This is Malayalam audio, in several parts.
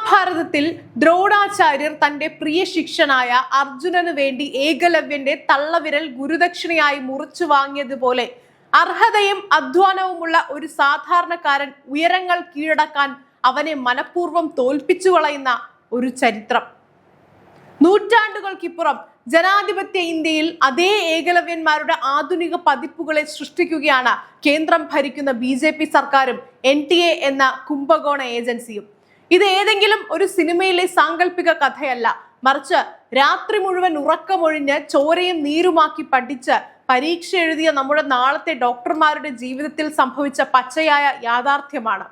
മഹാഭാരതത്തിൽ ദ്രോണാചാര്യർ തന്റെ പ്രിയ ശിഷ്യനായ അർജുനന് വേണ്ടി ഏകലവ്യന്റെ തള്ളവിരൽ ഗുരുദക്ഷിണയായി മുറിച്ചു വാങ്ങിയതുപോലെ അർഹതയും അധ്വാനവുമുള്ള ഒരു സാധാരണക്കാരൻ ഉയരങ്ങൾ കീഴടക്കാൻ അവനെ മനഃപൂർവ്വം തോൽപ്പിച്ചു കളയുന്ന ഒരു ചരിത്രം. നൂറ്റാണ്ടുകൾക്കിപ്പുറം ജനാധിപത്യ ഇന്ത്യയിൽ അതേ ഏകലവ്യന്മാരുടെ ആധുനിക പതിപ്പുകളെ സൃഷ്ടിക്കുകയാണ് കേന്ദ്രം ഭരിക്കുന്ന BJP സർക്കാരും NTA എന്ന കുംഭകോണ ഏജൻസിയും. ഇത് ഏതെങ്കിലും ഒരു സിനിമയിലെ സാങ്കല്പിക കഥയല്ല, മറിച്ച് രാത്രി മുഴുവൻ ഉറക്കമൊഴിഞ്ഞ് ചോരയും നീരുമാക്കി പഠിച്ച് പരീക്ഷ എഴുതിയ നമ്മുടെ നാളത്തെ ഡോക്ടർമാരുടെ ജീവിതത്തിൽ സംഭവിച്ച പച്ചയായ യാഥാർത്ഥ്യമാണ്.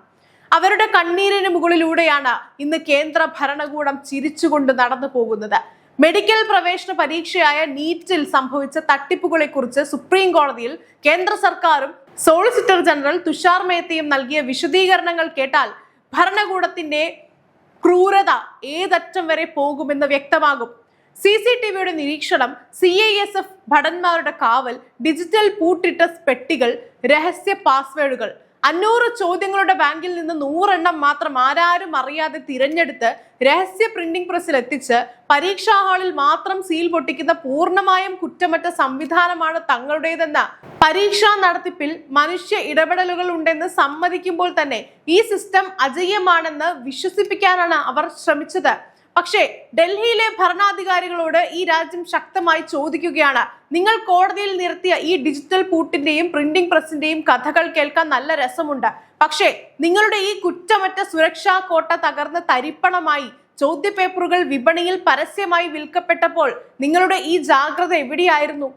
അവരുടെ കണ്ണീരിന് മുകളിലൂടെയാണ് ഇന്ന് കേന്ദ്ര ഭരണകൂടം ചിരിച്ചുകൊണ്ട് നടന്നു പോകുന്നത്. മെഡിക്കൽ പ്രവേശന പരീക്ഷയായ നീറ്റിൽ സംഭവിച്ച തട്ടിപ്പുകളെ കുറിച്ച് സുപ്രീം കോടതിയിൽ കേന്ദ്ര സർക്കാരും സോളിസിറ്റർ ജനറൽ തുഷാർ മേത്തയും നൽകിയ വിശദീകരണങ്ങൾ കേട്ടാൽ ഭരണകൂടത്തിന്റെ ക്രൂരത ഏതറ്റം വരെ പോകുമെന്ന് വ്യക്തമാകും. CCTVയുടെ നിരീക്ഷണം, CISF ഭടന്മാരുടെ കാവൽ, ഡിജിറ്റൽ പൂട്ടിട്ട പെട്ടികൾ, രഹസ്യ പാസ്വേഡുകൾ, 500 ചോദ്യങ്ങളുടെ ബാങ്കിൽ നിന്ന് 100 എണ്ണം മാത്രം ആരാരും അറിയാതെ തിരഞ്ഞെടുത്ത് രഹസ്യ പ്രിന്റിംഗ് പ്രസ്സിൽ എത്തിച്ച് പരീക്ഷാ ഹാളിൽ മാത്രം സീൽ പൊട്ടിക്കുന്ന പൂർണ്ണമായും കുറ്റമറ്റ സംവിധാനമാണ് തങ്ങളുടേതെന്ന പരീക്ഷാ നടത്തിപ്പിൽ മനുഷ്യ ഇടപെടലുകൾ ഉണ്ടെന്ന് സമ്മതിക്കുമ്പോൾ തന്നെ ഈ സിസ്റ്റം അജയ്യമാണെന്ന് വിശ്വസിപ്പിക്കാനാണ് അവർ ശ്രമിച്ചത്. പക്ഷേ ഡൽഹിയിലെ ഭരണാധികാരികളോട് ഈ രാജ്യം ശക്തമായി ചോദിക്കുകയാണ്, നിങ്ങൾ കോടതിയിൽ നിർത്തിയ ഈ ഡിജിറ്റൽ പൂട്ടിന്റെയും പ്രിന്റിംഗ് പ്രസിന്റെയും കഥകൾ കേൾക്കാൻ നല്ല രസമുണ്ട്. പക്ഷേ നിങ്ങളുടെ ഈ കുറ്റമറ്റ സുരക്ഷാ കോട്ട തകർന്ന് തരിപ്പണമായി ചോദ്യപേപ്പറുകൾ വിപണിയിൽ പരസ്യമായി വിൽക്കപ്പെട്ടപ്പോൾ നിങ്ങളുടെ ഈ ജാഗ്രത എവിടെയായിരുന്നു?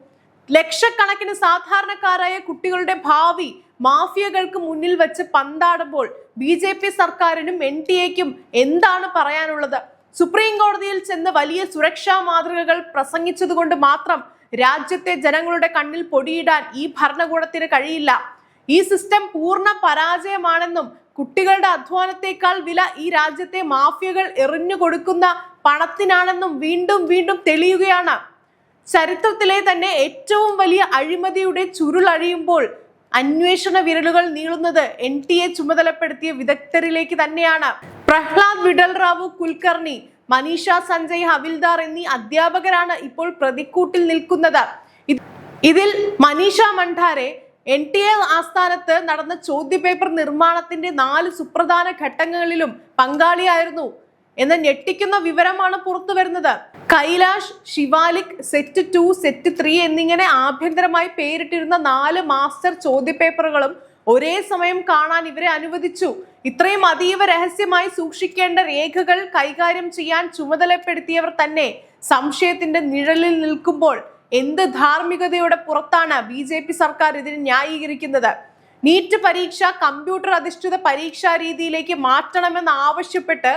ലക്ഷക്കണക്കിന് സാധാരണക്കാരായ കുട്ടികളുടെ ഭാവി മാഫിയകൾക്ക് മുന്നിൽ വെച്ച് പന്താടുമ്പോൾ BJP സർക്കാരിനും NTA-ക്കും എന്താണ് പറയാനുള്ളത്? സുപ്രീം കോടതിയിൽ ചെന്ന് വലിയ സുരക്ഷാ മാതൃകകൾ പ്രസംഗിച്ചതുകൊണ്ട് മാത്രം രാജ്യത്തെ ജനങ്ങളുടെ കണ്ണിൽ പൊടിയിടാൻ ഈ ഭരണകൂടത്തിന് കഴിയില്ല. ഈ സിസ്റ്റം പൂർണ്ണ പരാജയമാണെന്നും കുട്ടികളുടെ അധ്വാനത്തെക്കാൾ വില ഈ രാജ്യത്തെ മാഫിയകൾ എറിഞ്ഞു കൊടുക്കുന്ന പണത്തിനാണെന്നും വീണ്ടും വീണ്ടും തെളിയുകയാണ്. ചരിത്രത്തിലെ തന്നെ ഏറ്റവും വലിയ അഴിമതിയുടെ ചുരുളഴിയുമ്പോൾ അന്വേഷണ വിരലുകൾ നീളുന്നത് NTA ചുമതലപ്പെടുത്തിയ വിദഗ്ധരിലേക്ക് തന്നെയാണ്. പ്രഹ്ലാദ് വിഡൽറാവു കുൽക്കർണി, മനീഷ സഞ്ജയ് ഹവിൽദാർ എന്നീ അധ്യാപകരാണ് ഇപ്പോൾ പ്രതിക്കൂട്ടിൽ നിൽക്കുന്നത്. ഇതിൽ മനീഷ മണ്ഡാരെ NTA ആസ്ഥാനത്ത് നടന്ന ചോദ്യപേപ്പർ നിർമ്മാണത്തിന്റെ 4 സുപ്രധാന ഘട്ടങ്ങളിലും പങ്കാളിയായിരുന്നു എന്ന ഞെട്ടിക്കുന്ന വിവരമാണ് പുറത്തു വരുന്നത്. കൈലാഷ്, ശിവാലിക്, സെറ്റ് 2, സെറ്റ് 3 എന്നിങ്ങനെ ആഭ്യന്തരമായി പേരിട്ടിരുന്ന 4 മാസ്റ്റർ ചോദ്യപേപ്പറുകളും ഒരേ സമയം കാണാൻ ഇവരെ അനുവദിച്ചു. ഇത്രയും അതീവ രഹസ്യമായി സൂക്ഷിക്കേണ്ട രേഖകൾ കൈകാര്യം ചെയ്യാൻ ചുമതലപ്പെടുത്തിയവർ തന്നെ സംശയത്തിന്റെ നിഴലിൽ നിൽക്കുമ്പോൾ എന്ത് ധാർമ്മികതയുടെ പുറത്താണ് BJP സർക്കാർ ഇതിനെ ന്യായീകരിക്കുന്നത്? നീറ്റ് പരീക്ഷ കമ്പ്യൂട്ടർ അധിഷ്ഠിത പരീക്ഷാ രീതിയിലേക്ക് മാറ്റണമെന്ന് ആവശ്യപ്പെട്ട്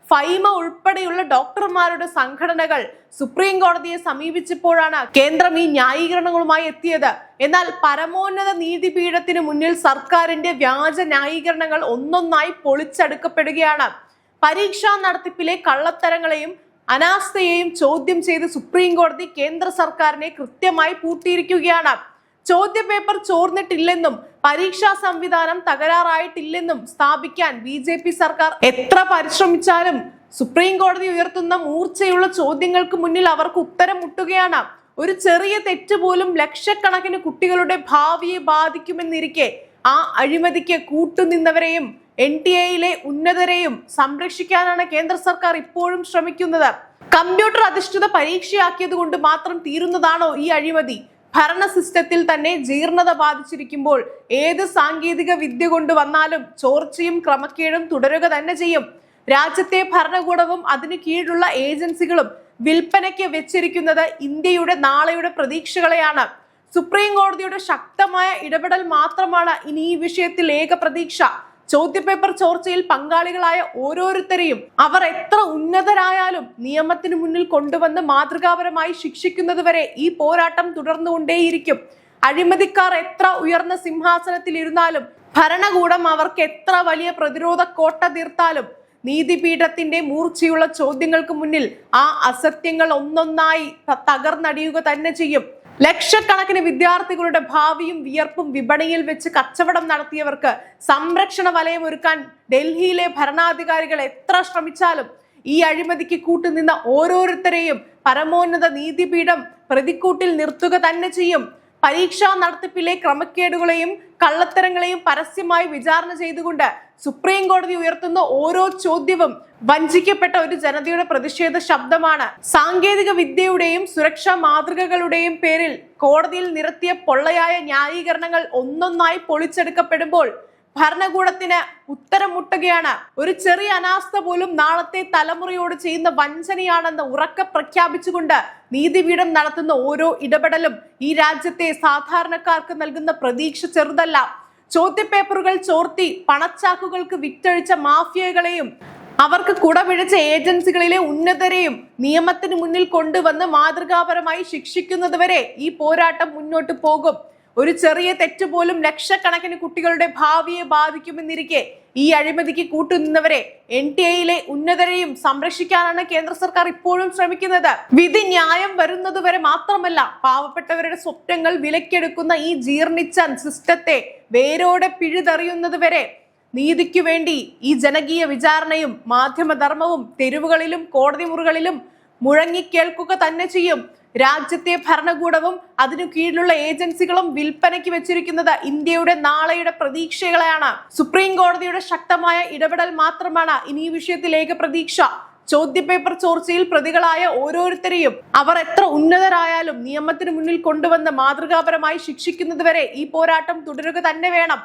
ഫൈമ ഉൾപ്പെടെയുള്ള ഡോക്ടർമാരുടെ സംഘടനകൾ സുപ്രീം കോടതിയെ സമീപിച്ചപ്പോഴാണ് കേന്ദ്രം ഈ ന്യായീകരണങ്ങളുമായി എത്തിയത്. എന്നാൽ പരമോന്നത നീതിപീഠത്തിന് മുന്നിൽ സർക്കാരിന്റെ വ്യാജ ന്യായീകരണങ്ങൾ ഒന്നൊന്നായി പൊളിച്ചടുക്കപ്പെടുകയാണ്. പരീക്ഷാ നടത്തിപ്പിലെ കള്ളത്തരങ്ങളെയും അനാസ്ഥയെയും ചോദ്യം ചെയ്ത് സുപ്രീം കോടതി കേന്ദ്ര സർക്കാരിനെ കൃത്യമായി പൂട്ടിയിരിക്കുകയാണ്. ചോദ്യപേപ്പർ ചോർന്നിട്ടില്ലെന്നും പരീക്ഷാ സംവിധാനം തകരാറായിട്ടില്ലെന്നും സ്ഥാപിക്കാൻ BJP സർക്കാർ എത്ര പരിശ്രമിച്ചാലും സുപ്രീം കോടതി ഉയർത്തുന്ന മൂർച്ചയുള്ള ചോദ്യങ്ങൾക്ക് മുന്നിൽ അവർക്ക് ഉത്തരം മുട്ടുകയാണ്. ഒരു ചെറിയ തെറ്റ് പോലും ലക്ഷക്കണക്കിന് കുട്ടികളുടെ ഭാവിയെ ബാധിക്കുമെന്നിരിക്കെ ആ അഴിമതിക്ക് കൂട്ടുനിന്നവരെയും NTA-യിലെ ഉന്നതരെയും സംരക്ഷിക്കാനാണ് കേന്ദ്ര സർക്കാർ ഇപ്പോഴും ശ്രമിക്കുന്നത്. കമ്പ്യൂട്ടർ അധിഷ്ഠിത പരീക്ഷയാക്കിയത് കൊണ്ട് മാത്രം തീരുന്നതാണോ ഈ അഴിമതി? ഭരണ സിസ്റ്റത്തിൽ തന്നെ ജീർണത ബാധിച്ചിരിക്കുമ്പോൾ ഏത് സാങ്കേതിക വിദ്യ കൊണ്ടുവന്നാലും ചോർച്ചയും ക്രമക്കേടും തുടരുക തന്നെ ചെയ്യും. രാജ്യത്തെ ഭരണകൂടവും അതിനു കീഴിലുള്ള ഏജൻസികളും വിൽപ്പനയ്ക്ക് വെച്ചിരിക്കുന്നത് ഇന്ത്യയുടെ നാളെയുടെ പ്രതീക്ഷകളെയാണ്. സുപ്രീം കോടതിയുടെ ശക്തമായ ഇടപെടൽ മാത്രമാണ് ഇനി ഈ വിഷയത്തിൽ ഏക പ്രതീക്ഷ. ചോദ്യപേപ്പർ ചോർച്ചയിൽ പങ്കാളികളായ ഓരോരുത്തരെയും അവർ എത്ര ഉന്നതരായാലും നിയമത്തിന് മുന്നിൽ കൊണ്ടുവന്ന് മാതൃകാപരമായി ശിക്ഷിക്കുന്നതുവരെ ഈ പോരാട്ടം തുടർന്നുകൊണ്ടേയിരിക്കും. അഴിമതിക്കാർ എത്ര ഉയർന്ന സിംഹാസനത്തിൽ ഇരുന്നാലും ഭരണകൂടം അവർക്ക് എത്ര വലിയ പ്രതിരോധ കോട്ട തീർത്താലും നീതിപീഠത്തിന്റെ മൂർച്ചയുള്ള ചോദ്യങ്ങൾക്ക് മുന്നിൽ ആ അസത്യങ്ങൾ ഒന്നൊന്നായി തകർന്നടിയുക തന്നെ ചെയ്യും. ലക്ഷക്കണക്കിന് വിദ്യാർത്ഥികളുടെ ഭാവിയും വിയർപ്പും വിപണിയിൽ വെച്ച് കച്ചവടം നടത്തിയവർക്ക് സംരക്ഷണ വലയം ഒരുക്കാൻ ഡൽഹിയിലെ ഭരണാധികാരികൾ എത്ര ശ്രമിച്ചാലും ഈ അഴിമതിക്ക് കൂട്ടുനിന്ന ഓരോരുത്തരെയും പരമോന്നത നീതിപീഠം പ്രതിക്കൂട്ടിൽ നിർത്തുക തന്നെ ചെയ്യും. പരീക്ഷാ നടത്തിപ്പിലെ ക്രമക്കേടുകളെയും കള്ളത്തരങ്ങളെയും പരസ്യമായി വിചാരണ ചെയ്തുകൊണ്ട് സുപ്രീം കോടതി ഉയർത്തുന്ന ഓരോ ചോദ്യവും വഞ്ചിക്കപ്പെട്ട ഒരു ജനതയുടെ പ്രതിഷേധ ശബ്ദമാണ്. സാങ്കേതിക വിദ്യയുടെയും സുരക്ഷാ മാതൃകകളുടെയും പേരിൽ കോടതിയിൽ നിരത്തിയ പൊള്ളയായ ന്യായീകരണങ്ങൾ ഒന്നൊന്നായി പൊളിച്ചെടുക്കപ്പെടുമ്പോൾ ഭരണകൂടത്തിന് ഉത്തരം മുട്ടുകയാണ്. ഒരു ചെറിയ അനാസ്ഥ പോലും നാളത്തെ തലമുറയോട് ചെയ്യുന്ന വഞ്ചനയാണെന്ന് ഉറക്കെ പ്രഖ്യാപിച്ചുകൊണ്ട് നീതിപീഠം നടത്തുന്ന ഓരോ ഇടപെടലും ഈ രാജ്യത്തെ സാധാരണക്കാർക്ക് നൽകുന്ന പ്രതീക്ഷ ചെറുതല്ല. ചോദ്യപേപ്പറുകൾ ചോർത്തി പണച്ചാക്കുകൾക്ക് വിറ്റഴിച്ച മാഫിയകളെയും അവർക്ക് കുടപിടിച്ച ഏജൻസികളിലെ ഉന്നതരെയും നിയമത്തിന് മുന്നിൽ കൊണ്ടുവന്ന് മാതൃകാപരമായി ശിക്ഷിക്കുന്നതുവരെ ഈ പോരാട്ടം മുന്നോട്ട് പോകും. ഒരു ചെറിയ തെറ്റ് പോലും ലക്ഷക്കണക്കിന് കുട്ടികളുടെ ഭാവിയെ ബാധിക്കുമെന്നിരിക്കെ ഈ അഴിമതിക്ക് കൂട്ടുനിന്നവരെ NTA ഉന്നതരെയും സംരക്ഷിക്കാനാണ് കേന്ദ്ര സർക്കാർ ഇപ്പോഴും ശ്രമിക്കുന്നത്. വിധി ന്യായം വരുന്നതുവരെ മാത്രമല്ല, പാവപ്പെട്ടവരുടെ സ്വപ്നങ്ങൾ വിലക്കെടുക്കുന്ന ഈ ജീർണിച്ച സിസ്റ്റത്തെ വേരോടെ പിഴുതെറിയുന്നതുവരെ നീതിക്കു വേണ്ടി ഈ ജനകീയ വിചാരണയും മാധ്യമധർമ്മവും തെരുവുകളിലും കോടതി മുറികളിലും മുഴങ്ങിക്കേൾക്കുക തന്നെ ചെയ്യും. രാജ്യത്തെ ഭരണകൂടവും അതിനു കീഴിലുള്ള ഏജൻസികളും വിൽപ്പനയ്ക്ക് വെച്ചിരിക്കുന്നത് ഇന്ത്യയുടെ നാളെയുടെ പ്രതീക്ഷകളെയാണ്. സുപ്രീം കോടതിയുടെ ശക്തമായ ഇടപെടൽ മാത്രമാണ് ഇനി ഈ വിഷയത്തിൽ ഏക പ്രതീക്ഷ. ചോദ്യപേപ്പർ ചോർച്ചയിൽ പ്രതികളായ ഓരോരുത്തരെയും അവർ എത്ര ഉന്നതരായാലും നിയമത്തിന് മുന്നിൽ കൊണ്ടുവന്ന് മാതൃകാപരമായി ശിക്ഷിക്കുന്നതുവരെ ഈ പോരാട്ടം തുടരുക തന്നെ വേണം.